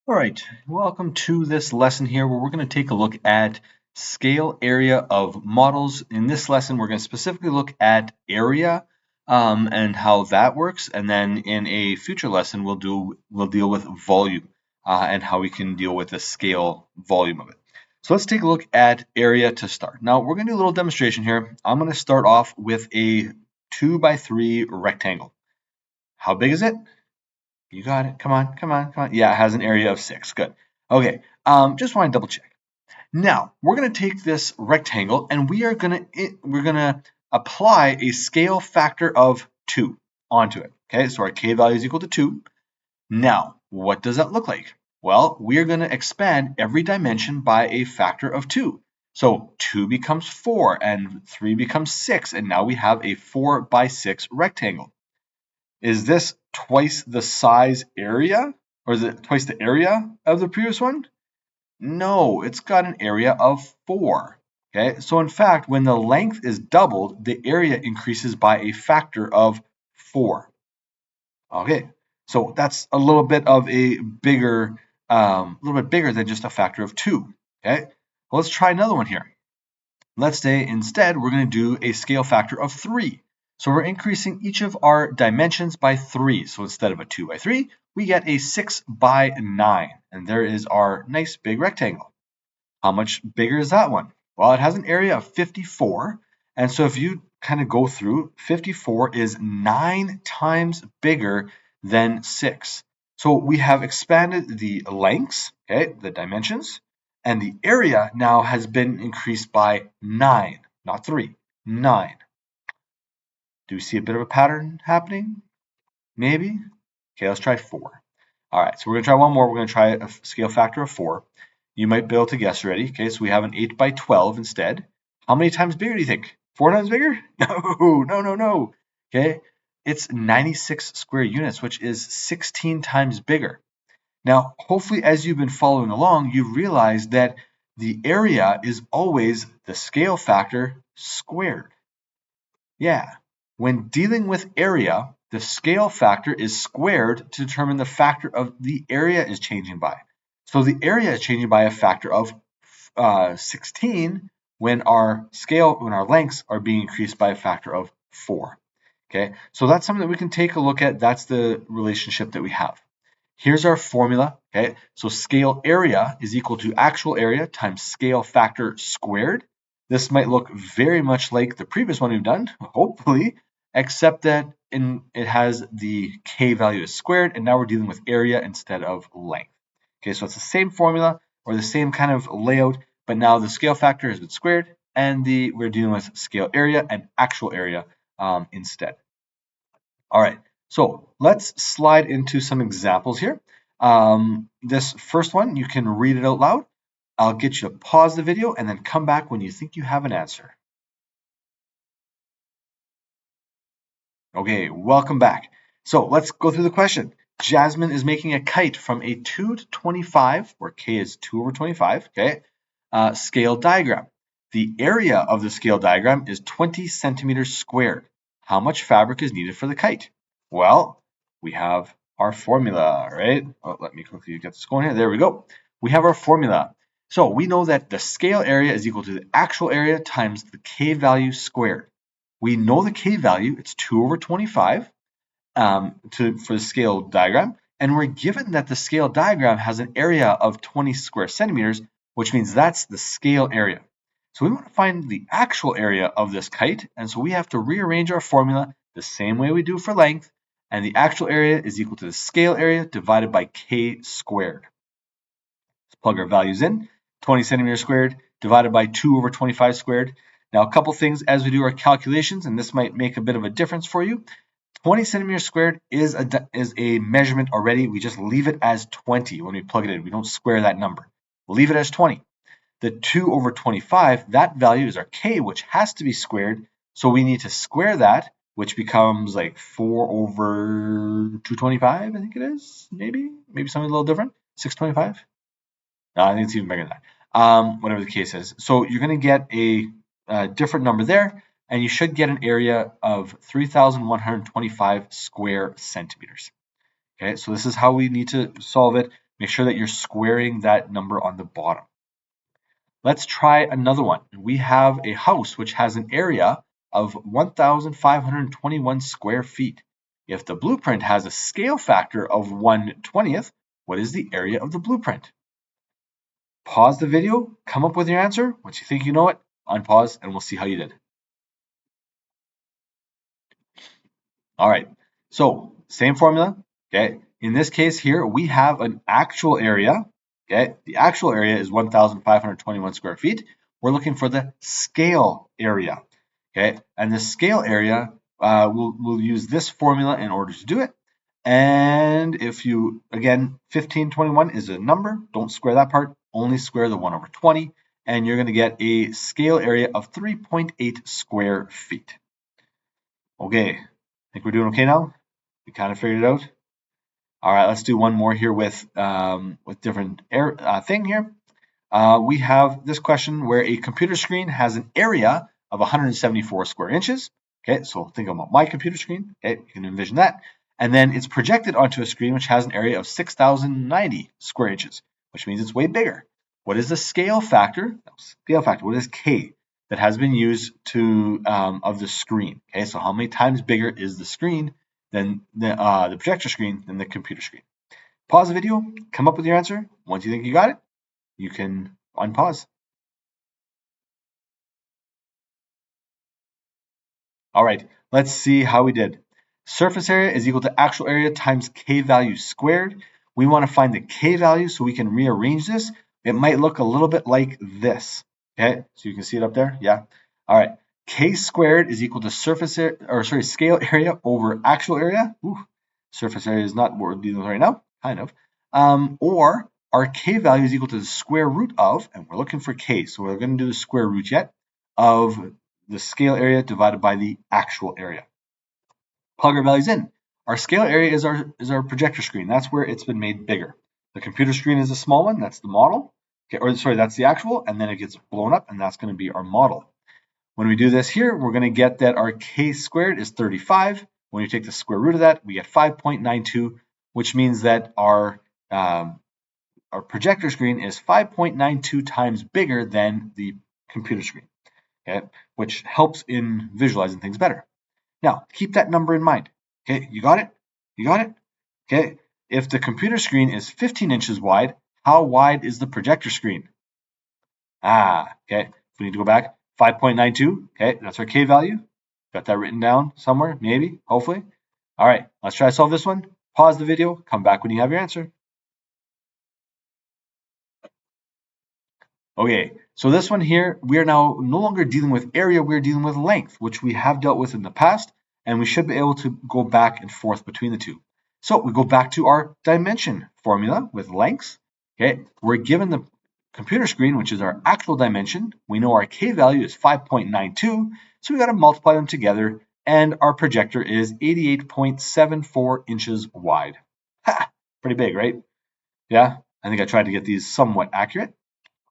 All right, welcome to this lesson here where we're going to take a look at scale area of models. In this lesson, we're going to specifically look at area and how that works. And then in a future lesson, we'll deal with volume and how we can deal with the scale volume of it. So let's take a look at area to start. Now we're going to do a little demonstration here. I'm going to start off with a 2x3 rectangle. How big is it? You got it. Come on, come on, come on. Yeah, it has an area of 6. Good. Okay. Just want to double check. Now we're going to take this rectangle and we're gonna apply a scale factor of 2 onto it. Okay, so our k value is equal to 2. Now, what does that look like? Well, we are going to expand every dimension by a factor of 2. So 2 becomes 4 and 3 becomes 6, and now we have a 4 by 6 rectangle. Is this twice the size area? Or is it twice the area of the previous one? No, it's got an area of 4. Okay, so in fact, when the length is doubled, the area increases by a factor of 4. Okay, so that's a little bit of a little bit bigger than just a factor of 2. Okay, well, let's try another one here. Let's say instead we're going to do a scale factor of 3. So we're increasing each of our dimensions by 3. So instead of a 2 by 3, we get a 6 by 9. And there is our nice big rectangle. How much bigger is that one? Well, it has an area of 54. And so if you kind of go through, 54 is 9 times bigger than 6. So we have expanded the lengths, okay, the dimensions, and the area now has been increased by 9, not 3, 9. Do you see a bit of a pattern happening? Maybe? Okay, let's try 4. All right, so we're going to try one more. We're going to try a scale factor of 4. You might be able to guess already. Okay, so we have an 8 by 12 instead. How many times bigger do you think? 4 times bigger? No, no, no, no. Okay, it's 96 square units, which is 16 times bigger. Now, hopefully, as you've been following along, you've realized that the area is always the scale factor squared. Yeah, when dealing with area, the scale factor is squared to determine the factor of the area is changing by. So the area is changing by a factor of 16 when our lengths are being increased by a factor of 4. Okay, so that's something that we can take a look at. That's the relationship that we have. Here's our formula. Okay, so scale area is equal to actual area times scale factor squared. This might look very much like the previous one we've done, hopefully, except that it has the k value is squared, and now we're dealing with area instead of length. Okay, so it's the same formula or the same kind of layout, but now the scale factor has been squared, and we're dealing with scale area and actual area instead. All right, so let's slide into some examples here. This first one, you can read it out loud. I'll get you to pause the video and then come back when you think you have an answer. Okay, welcome back. So let's go through the question. Jasmine is making a kite from a 2 to 25, where k is 2 over 25, okay, scale diagram. The area of the scale diagram is 20 centimeters squared. How much fabric is needed for the kite? Well, we have our formula, right? Oh, let me quickly get this going here. There we go. We have our formula. So we know that the scale area is equal to the actual area times the k value squared. We know the k value, it's 2 over 25 for the scale diagram, and we're given that the scale diagram has an area of 20 square centimeters, which means that's the scale area. So we want to find the actual area of this kite, and so we have to rearrange our formula the same way we do for length, and the actual area is equal to the scale area divided by k squared. Let's plug our values in. 20 centimeters squared divided by 2 over 25 squared. Now, a couple things as we do our calculations, and this might make a bit of a difference for you. 20 centimeters squared is a measurement already. We just leave it as 20 when we plug it in. We don't square that number. We'll leave it as 20. The 2 over 25, that value is our k, which has to be squared. So we need to square that, which becomes like 4 over 225, I think it is. Maybe something a little different. 625? No, I think it's even bigger than that. Whatever the case is. So you're going to get a different number there, and you should get an area of 3,125 square centimeters. Okay, so this is how we need to solve it. make sure that you're squaring that number on the bottom. Let's try another one. We have a house which has an area of 1,521 square feet. If the blueprint has a scale factor of 1/20th, what is the area of the blueprint? Pause the video, come up with your answer. Once you think you know it, unpause, and we'll see how you did. All right, so same formula, okay? In this case here, we have an actual area, okay? The actual area is 1,521 square feet. We're looking for the scale area, okay? And the scale area, we'll use this formula in order to do it. And if you, again, 1521 is a number, don't square that part, only square the 1/20, and you're going to get a scale area of 3.8 square feet. Okay, think we're doing okay now? We kind of figured it out. All right, let's do one more here with different thing here. We have this question where a computer screen has an area of 174 square inches. Okay, so think about my computer screen. Okay, you can envision that. And then it's projected onto a screen which has an area of 6,090 square inches, which means it's way bigger. What is the scale factor? Scale factor, what is K? That has been used to of the screen. Okay, so how many times bigger is the screen than the projector screen than the computer screen? Pause the video, come up with your answer. Once you think you got it, you can unpause. All right, let's see how we did. Surface area is equal to actual area times K value squared. We want to find the K value so we can rearrange this. It might look a little bit like this. Okay, so you can see it up there. Yeah. All right. K squared is equal to scale area over actual area. Ooh, surface area is not what we're dealing with right now, kind of. Or our K value is equal to the square root of, and we're looking for K, so we're going to do the square root yet, of the scale area divided by the actual area. Plug our values in. Our scale area is our projector screen. That's where it's been made bigger. The computer screen is a small one. That's the model. Okay, or sorry, that's the actual, and then it gets blown up, and that's going to be our model. When we do this here, we're going to get that our K squared is 35. When you take the square root of that, we get 5.92, which means that our projector screen is 5.92 times bigger than the computer screen, okay, which helps in visualizing things better. Now, keep that number in mind. Okay, you got it? You got it? Okay, if the computer screen is 15 inches wide, how wide is the projector screen? Okay, if we need to go back, 5.92, okay, that's our K value. Got that written down somewhere, maybe, hopefully. All right, let's try to solve this one. Pause the video, come back when you have your answer. Okay, so this one here, we are now no longer dealing with area, we're dealing with length, which we have dealt with in the past, and we should be able to go back and forth between the two. So we go back to our dimension formula with lengths. Okay, we're given the computer screen, which is our actual dimension. We know our K value is 5.92, so we got to multiply them together, and our projector is 88.74 inches wide. Ha! Pretty big, right? Yeah, I think I tried to get these somewhat accurate.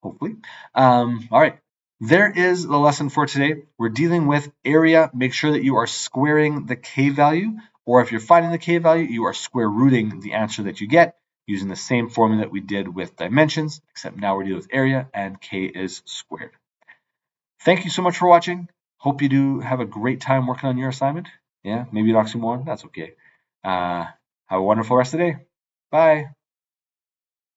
Hopefully. All right. There is the lesson for today. We're dealing with area. Make sure that you are squaring the K value, or if you're finding the K value, you are square rooting the answer that you get using the same formula that we did with dimensions, except now we're dealing with area and K is squared. Thank you so much for watching. Hope you do have a great time working on your assignment. Yeah, maybe an oxymoron. That's okay. Have a wonderful rest of the day. Bye.